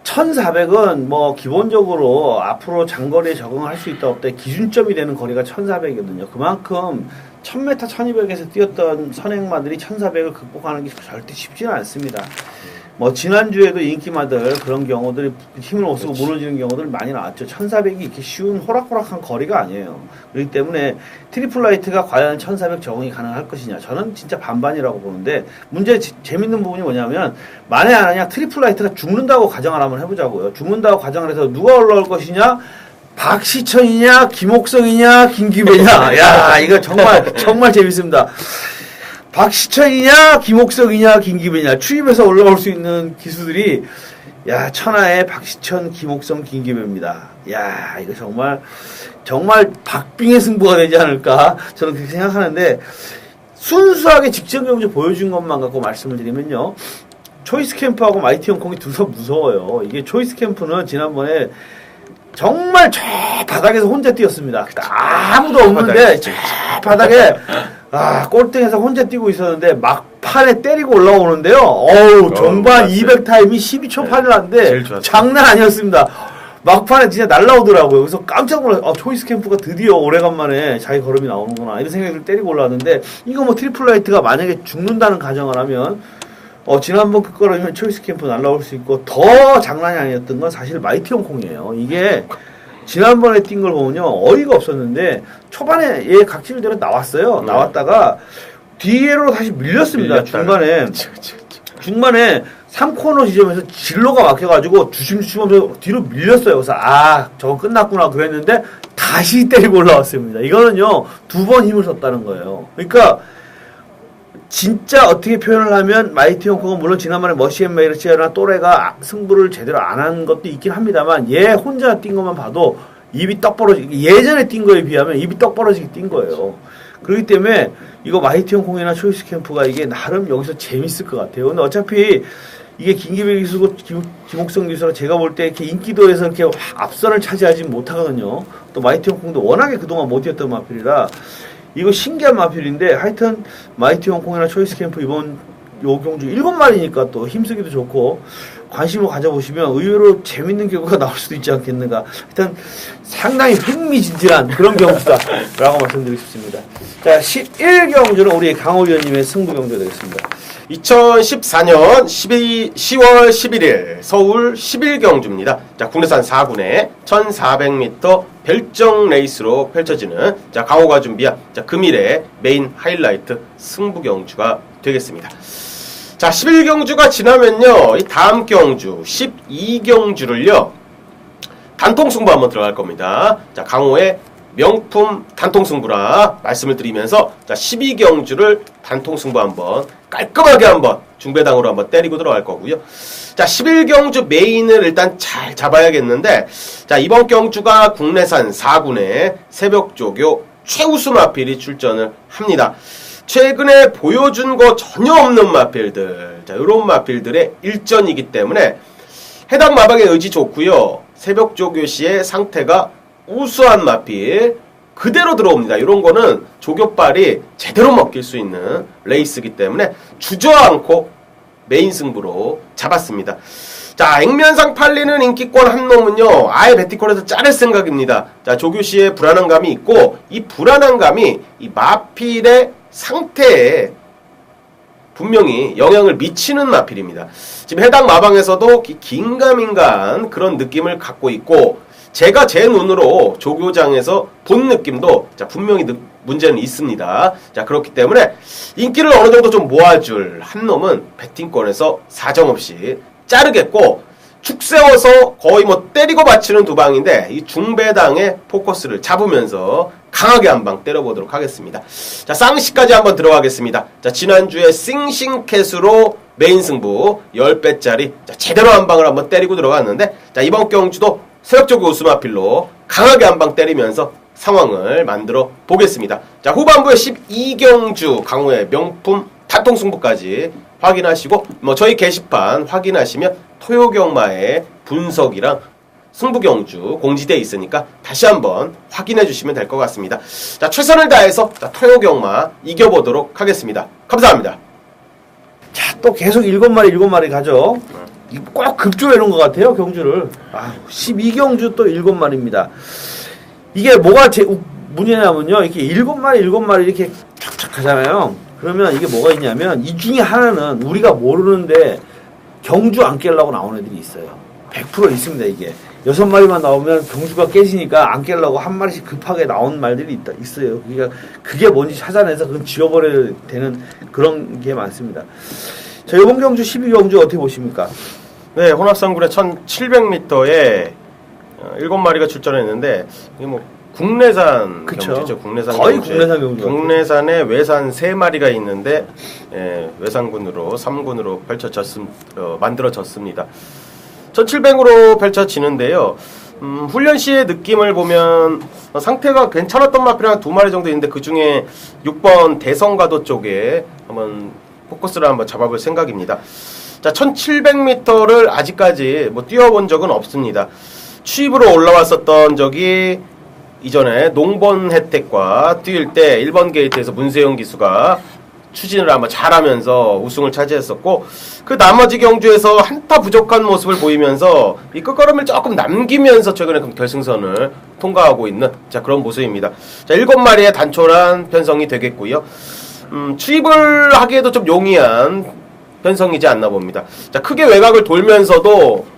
1400은 뭐 기본적으로 앞으로 장거리에 적응할 수 있다 없다 기준점이 되는 거리가 1400이거든요. 그만큼 1000m, 1200에서 뛰었던 선행마들이 1400을 극복하는 게 절대 쉽지는 않습니다. 뭐 지난주에도 인기마들 그런 경우들이 힘을 못 쓰고 무너지는 경우들 많이 나왔죠. 1400이 이렇게 쉬운 호락호락한 거리가 아니에요. 그렇기 때문에 트리플 라이트가 과연 1400 적응이 가능할 것이냐, 저는 진짜 반반이라고 보는데, 문제 재밌는 부분이 뭐냐면 만에 하나냐 트리플 라이트가 죽는다고 가정을 한번 해보자고요. 죽는다고 가정을 해서 누가 올라올 것이냐, 박시천이냐 김옥성이냐 김기배냐. 야, 이거 정말 재밌습니다. 박시천이냐 김옥성이냐 김기배냐, 추임해서 올라올 수 있는 기수들이 야 천하의 박시천 김옥성 김기배입니다. 야, 이거 정말 박빙의 승부가 되지 않을까 저는 그렇게 생각하는데, 순수하게 직전 경주 보여준 것만 갖고 말씀을 드리면요, 초이스 캠프하고 마이티 홍콩이 둘 다 무서워요. 이게 초이스 캠프는 지난번에 정말 저 바닥에서 혼자 뛰었습니다. 아무도 없는데 저 바닥에 꼴등에서 혼자 뛰고 있었는데 막판에 때리고 올라오는데요. 어우, 종반 200 타임이 12초 8을 하는데 장난 아니었습니다. 막판에 진짜 날라오더라고요. 그래서 깜짝 놀랐어요. 초이스 캠프가 드디어 오래간만에 자기 걸음이 나오는구나 이런 생각이 들고 때리고 올라왔는데, 이거 뭐 트리플 라이트가 만약에 죽는다는 가정을 하면 지난번 그 거라면 초이스 캠프 날라올 수 있고, 더 장난이 아니었던 건 사실 마이티 홍콩이에요. 이게 지난번에 뛴 걸 보면요 어이가 없었는데, 초반에 얘 각질대로 나왔어요. 나왔다가 뒤로 다시 밀렸습니다. 중반에 3코너 지점에서 진로가 막혀가지고 주심주심하면서 뒤로 밀렸어요. 그래서 저건 끝났구나 그랬는데 다시 때리고 올라왔습니다. 이거는요 2번 힘을 썼다는 거예요. 그러니까 진짜 어떻게 표현을 하면 마이티 홍콩은 물론 지난번에 머시앤 메르시아나 또래가 승부를 제대로 안 한 것도 있긴 합니다만, 얘 혼자 뛴 것만 봐도 입이 떡 벌어지기, 예전에 뛴 거에 비하면 입이 떡 벌어지게 뛴 거예요. 그렇기 때문에 이거 마이티 홍콩이나 초이스 캠프가 이게 나름 여기서 재밌을 것 같아요. 근데 어차피 이게 김기배 기수고 김옥성 기수가 제가 볼 때 이렇게 인기도에서 이렇게 앞선을 차지하지 못하거든요. 또 마이티 홍콩도 워낙에 그동안 못 뛰었던 마필이라 이거 신기한 마필인데, 하여튼 마이티 홍콩이나 초이스 캠프 이번 요 경주 7마리니까 또 힘쓰기도 좋고 관심을 가져보시면 의외로 재밌는 결과가 나올 수도 있지 않겠는가. 일단 상당히 흥미진진한 그런 경주다 라고 말씀드리고 싶습니다. 자, 11경주는 우리 강호 위원님의 승부 경주 되겠습니다. 2014년 10월 11일 서울 11경주입니다. 자, 국내산 4군의 1400m 별정 레이스로 펼쳐지는 강호가 준비한 금일의 메인 하이라이트 승부 경주가 되겠습니다. 자, 11경주가 지나면요, 이 다음 경주 12경주를요 단통 승부 한번 들어갈 겁니다. 자, 강호의 명품 단통 승부라 말씀을 드리면서, 자, 12경주를 단통 승부 한번 깔끔하게 한번 중배당으로 한번 때리고 들어갈 거고요. 자, 11경주 메인을 일단 잘 잡아야겠는데, 자, 이번 경주가 국내산 4군의 새벽조교 최우수 마필이 출전을 합니다. 최근에 보여준 거 전혀 없는 마필들, 자, 요런 마필들의 일전이기 때문에 해당 마방의 의지 좋고요. 새벽조교 씨의 상태가 우수한 마필 그대로 들어옵니다. 이런 거는 조교빨이 제대로 먹힐 수 있는 레이스이기 때문에 주저앉고 메인 승부로 잡았습니다. 자, 액면상 팔리는 인기권 한 놈은요 아예 베티콜에서 자를 생각입니다. 자, 조교씨의 불안한 감이 있고, 이 불안한 감이 이 마필의 상태에 분명히 영향을 미치는 마필입니다. 지금 해당 마방에서도 긴가민가한 그런 느낌을 갖고 있고, 제가 제 눈으로 조교장에서 본 느낌도 분명히 문제는 있습니다. 자, 그렇기 때문에 인기를 어느 정도 좀 모아줄 한 놈은 배팅권에서 사정없이 자르겠고, 축 세워서 거의 뭐 때리고 받치는 두 방인데 이 중배당의 포커스를 잡으면서 강하게 한 방 때려보도록 하겠습니다. 자, 쌍시까지 한번 들어가겠습니다. 자, 지난주에 싱싱캣으로 메인 승부 10배짜리 제대로 한 방을 한번 때리고 들어갔는데 자, 이번 경주도 세력적인 우스마필로 강하게 한 방 때리면서 상황을 만들어 보겠습니다. 자, 후반부에 12경주 강호의 명품 단통 승부까지 확인하시고 뭐 저희 게시판 확인하시면 토요경마의 분석이랑 승부경주 공지되어 있으니까 다시 한번 확인해 주시면 될 것 같습니다. 자, 최선을 다해서 토요경마 이겨보도록 하겠습니다. 감사합니다. 자, 또 계속 7마리 가죠. 꼭 급조해 놓은 것 같아요, 경주를. 12경주 또 7마리입니다. 이게 뭐가 문제냐면요. 이렇게 7마리 이렇게 쫙쫙 가잖아요. 그러면 이게 뭐가 있냐면, 이 중에 하나는 우리가 모르는데 경주 안 깨려고 나오는 애들이 있어요. 100% 있습니다, 이게. 6마리만 나오면 경주가 깨지니까 안 깨려고 한 마리씩 급하게 나온 말들이 있어요. 그러니까 그게 뭔지 찾아내서 그건 지워버려야 되는 그런 게 많습니다. 자, 이번 경주 12경주 어떻게 보십니까? 네, 혼합상군의 1700m에 7마리가 출전했는데 이게 뭐 국내산 그쵸. 경주죠. 국내산 거의 경주에 국내산 경주. 국내산에 외산 3마리가 있는데 외산군으로 3군으로 만들어졌습니다. 1700으로 펼쳐지는데요. 훈련 시의 느낌을 보면 상태가 괜찮았던 마필이 한 2마리 정도 있는데 그 중에 6번 대성가도 쪽에 한번 포커스를 한번 잡아볼 생각입니다. 자, 1700m를 아직까지 뭐 뛰어본 적은 없습니다. 추입으로 올라왔었던 적이 이전에 농번 혜택과 뛸 때 1번 게이트에서 문세영 기수가 추진을 한번 잘하면서 우승을 차지했었고 그 나머지 경주에서 한타 부족한 모습을 보이면서 이 끝걸음을 조금 남기면서 최근에 결승선을 통과하고 있는 자, 그런 모습입니다. 자, 7마리의 단촐한 편성이 되겠고요. 추입을 하기에도 좀 용이한 편성이지 않나 봅니다. 자, 크게 외곽을 돌면서도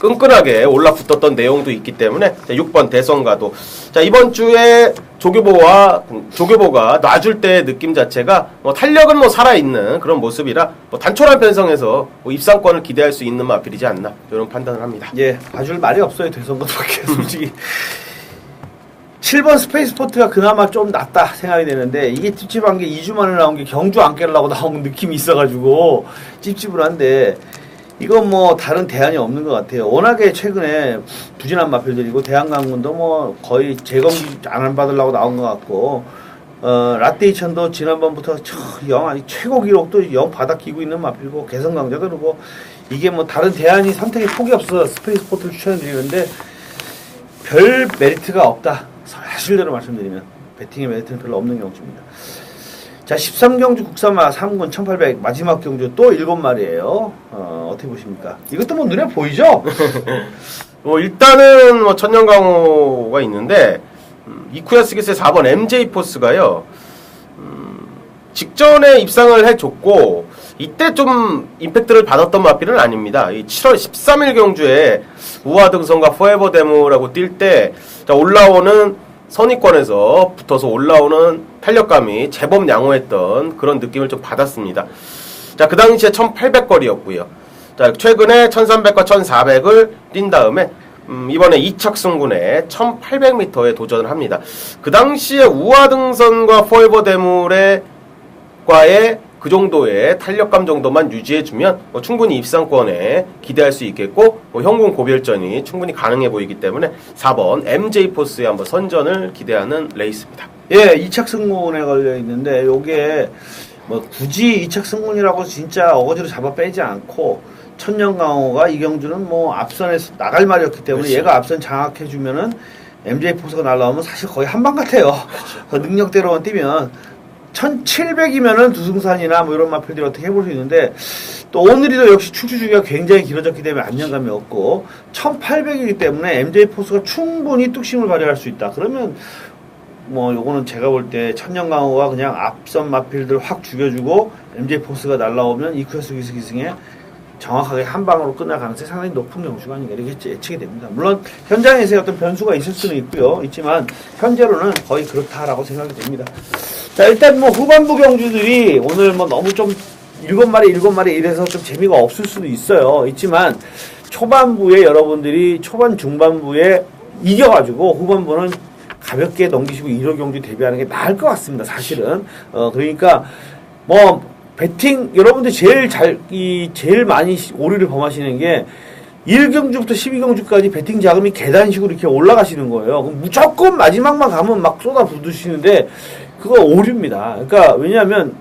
끈끈하게 올라붙었던 내용도 있기 때문에 자, 6번 대성가도 자, 이번 주에 조교보가 놔줄 때 느낌 자체가 탄력은 살아있는 그런 모습이라 단촐한 편성에서 입상권을 기대할 수 있는 마필이지 않나 이런 판단을 합니다. 예, 봐줄 말이 없어요. 대성가도밖에 솔직히. 7번 스페이스포트가 그나마 좀 낫다 생각이 되는데 이게 찝찝한 게 2주 만에 나온 게 경주 안 깨려고 나온 느낌이 있어가지고 찝찝한데 이건 뭐 다른 대안이 없는 것 같아요. 워낙에 최근에 부진한 마필들이고 대한강군도 뭐 거의 재검기 안 받으려고 나온 것 같고 라떼이천도 지난번부터 아니 최고 기록도 영 바닥 끼고 있는 마필고 개성강자도 그러고 이게 뭐 다른 대안이 선택의 폭이 없어서 스페이스포트를 추천드리는데 별 메리트가 없다. 사실대로 말씀드리면 배팅의 메리트는 별로 없는 경주입니다. 자, 13경주 국산마 3군 1800 마지막 경주 또 7마리예요. 어떻게 보십니까? 이것도 뭐 눈에 보이죠? 일단은 천년강호가 있는데 이쿠야스기스의 4번 MJ포스가요. 직전에 입상을 해줬고 이때 좀 임팩트를 받았던 마필은 아닙니다. 이 7월 13일 경주에 우하등선과 포에버데모라고 뛸 때 올라오는 선위권에서 붙어서 올라오는 탄력감이 제법 양호했던 그런 느낌을 좀 받았습니다. 자, 그 당시에 1800거리였고요. 자, 최근에 1300과 1400을 뛴 다음에 이번에 이착승군에 1800m에 도전을 합니다. 그 당시에 우하등선과 포에버데모의 과의 그 정도의 탄력감 정도만 유지해주면 충분히 입상권에 기대할 수 있겠고 형군 고별전이 충분히 가능해 보이기 때문에 4번 MJ포스에 한번 선전을 기대하는 레이스입니다. 예, 이착승군에 걸려있는데 요게 뭐 굳이 이착승군이라고 진짜 어거지로 잡아 빼지 않고 천년강호가 이 경주는 뭐 앞선에서 나갈 말이었기 때문에 그렇죠. 얘가 앞선 장악해주면은 MJ포스가 날라오면 사실 거의 한방 같아요. 그 능력대로만 뛰면 1700이면은 두승산이나 뭐 이런 마필들이 어떻게 해볼 수 있는데 또 오늘이도 역시 출주 주기가 굉장히 길어졌기 때문에 안정감이 없고 1800이기 때문에 MJ포스가 충분히 뚝심을 발휘할 수 있다. 그러면 뭐 요거는 제가 볼 때 천년강호가 그냥 앞선 마필들 확 죽여주고 MJ포스가 날라오면 이쿠야스 기승에 정확하게 한 방으로 끝날 가능성이 상당히 높은 경주가 아닌가 이렇게 예측이 됩니다. 물론 현장에서의 어떤 변수가 있을 수는 있지만 현재로는 거의 그렇다라고 생각이 됩니다. 자, 일단 뭐 후반부 경주들이 오늘 뭐 너무 좀 7마리 이래서 좀 재미가 없을 수도 있지만 초반부에 여러분들이 중반부에 이겨가지고 후반부는 가볍게 넘기시고 1호 경주 대비하는 게 나을 것 같습니다. 사실은 그러니까 뭐 배팅 여러분들 제일 많이 오류를 범하시는 게 1경주부터 12경주까지 배팅 자금이 계단식으로 이렇게 올라가시는 거예요. 그럼 무조건 마지막만 가면 막 쏟아부으시는데 그거 오류입니다. 그러니까 왜냐하면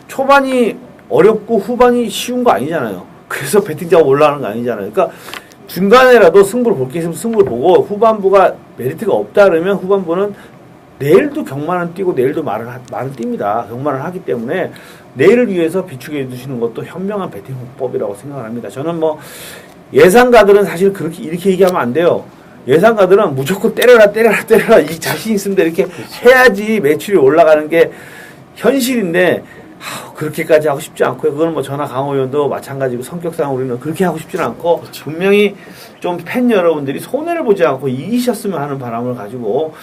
초반이 어렵고 후반이 쉬운 거 아니잖아요. 그래서 배팅 자금 올라가는 거 아니잖아요. 그러니까 중간에라도 승부를 볼 게 있으면 승부를 보고 후반부가 메리트가 없다 그러면 후반부는 내일도 경마는 뛰고 내일도 말은 뜁니다. 경마를 하기 때문에 내일을 위해서 비축해 두시는 것도 현명한 배팅 호법이라고 생각을 합니다. 저는 뭐 예상가들은 사실 그렇게 이렇게 얘기하면 안 돼요. 예상가들은 무조건 때려라 이 자신 있습니다 이렇게 해야지 매출이 올라가는 게 현실인데 그렇게까지 하고 싶지 않고요. 그거는 뭐 전화 강호 의원도 마찬가지고 성격상 우리는 그렇게 하고 싶지는 않고 그렇죠. 분명히 좀 팬 여러분들이 손해를 보지 않고 이기셨으면 하는 바람을 가지고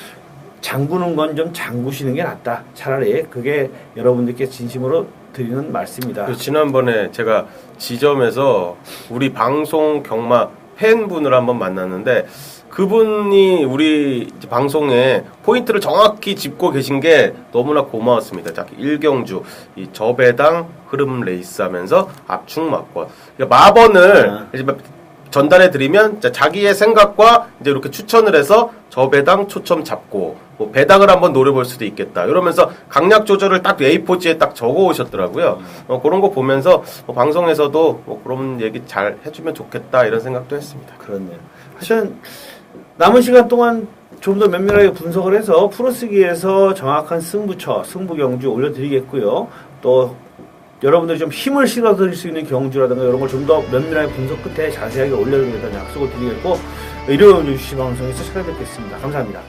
장구는 건 좀 장구시는 게 낫다. 차라리 그게 여러분들께 진심으로 드리는 말씀입니다. 지난번에 제가 지점에서 우리 방송 경마 팬분을 한번 만났는데 그분이 우리 방송에 포인트를 정확히 짚고 계신 게 너무나 고마웠습니다. 자, 1경주 이 저배당 흐름 레이스 하면서 압축 마권 마번을 이제 전달해 드리면 자기의 생각과 이제 이렇게 추천을 해서 저배당 초점 잡고 뭐 배당을 한번 노려볼 수도 있겠다. 이러면서 강약 조절을 딱 A4지에 딱 적어 오셨더라고요. 그런 거 보면서 방송에서도 뭐 그런 얘기 잘 해주면 좋겠다 이런 생각도 했습니다. 그렇네요. 하여튼 남은 시간 동안 좀 더 면밀하게 분석을 해서 프로스기에서 정확한 승부처, 승부 경주 올려드리겠고요. 또 여러분들이 좀 힘을 실어드릴 수 있는 경주라든가 이런 걸 좀 더 면밀하게 분석 끝에 자세하게 올려드리겠다는 약속을 드리겠고 일요일 6시 방송에서 찾아뵙겠습니다. 감사합니다.